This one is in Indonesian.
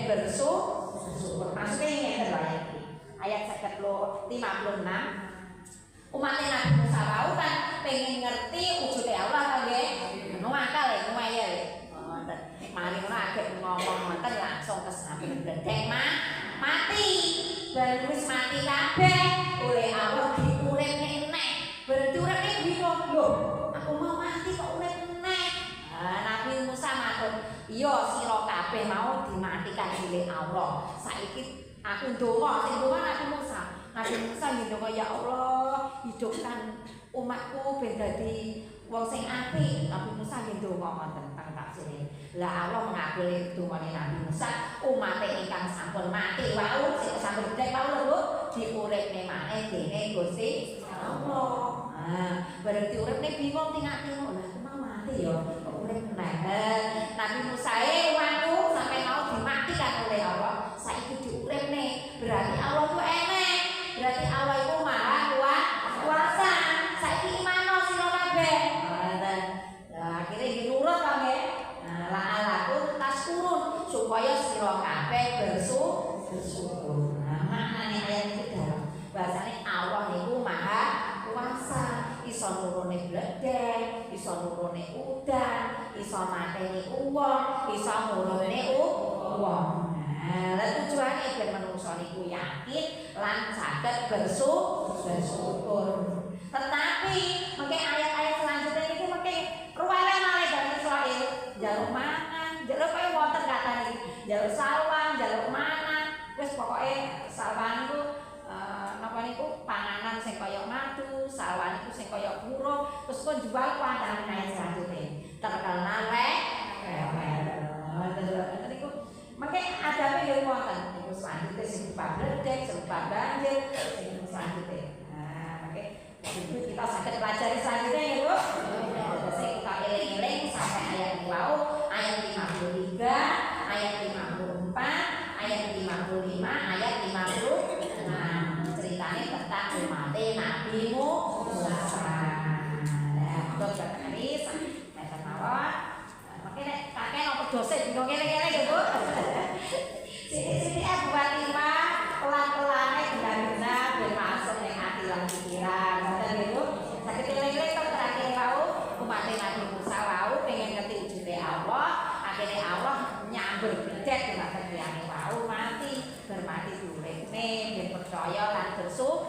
bersyukur. Maksudnya ngeten lho ayat 56 umat Nabi Musa wau kan pengen ngerti wujude Allah kan nggih. Ngono akal ya lumayan. Mari ngono agek ngomong ngoten langsung kesamping bledeng mati. Bar wis mati kabeh oleh Allah diuripne eneh. Berarti uripne bingung lho. Aku mau mati kok urip eneh. Nabi Musa matur, "Iya sira kabeh mau dimatikan oleh Allah. Saiki aku ndonga sing ndonga Nabi Musa. Nabi Musa ndonga ya Allah, hidupkan umatku ben dadi wong sing apik." Nabi Musa ndonga wonten teng tafsire. Lah Allah mengabuli dongane Nabi Musa, umate ingkang sampun mati wau sing sampun gedhe wau lho diuripne maneh dening Gusti Allah. Berarti uripne bingung tingak-tinguk. Lah aku mau mati ya, kok urip meneh. Nabi Musa umatku sampai mau dimatikan oleh Allah. Saiki diuripne, berarti Allah ku enek. Berarti Allah iku maha kuasa. Saiki imano sira kabeh. Akhirnya nurut kok nggih. La'alakum tashkurun supaya sira kabeh bersyukur. Maknane ayat iki dalam bahasane Allah niku maha kuasa, iso nurune bledek, iso nurune udan, iso mateni wong, iso nurune wong. Lah tujuane ben manungsa niku yakin lan saged bersyukur. Tetapi mengke ayat-ayat selanjutnya iki mengke ruwele malih Bani Israil jaluk mangan, jaluk kaya wonten katane iki, jaluk sawang, jaluk mangan. Wis pokoke sawang niku napa niku panganan sing kaya madu, sawang niku sing kaya burung, terus pun jual kuwi ayat selanjutnya. Terkenal niku mengke adabe yo wonten niku selanjutnya sing bledek, sing banjir, sing selanjutnya. Mengke kita saged pelajari selanjutnya ya Bu. Terus kita eling-eling sampai ayat wau, ayat 53, ayat 54, ayat 55, ayat 56. Ceritanya tentang umat Nabi Musa. Nah, untuk hari sampai mawon. Makanya kakek nopo dosen juga kene-kene ya Bu. Sini buat lima pelan-pelan benar-benar bermasuk ning hati lan pikiran. Ngoten niku. Saged eling-eling teng terakhir wau umat Nabi Musa wau pengen ngerti wujude Allah, akhirnya Allah nyambel bledek dhumateng tiyane wau mati, bermati uripne, ben percaya lan bersyukur.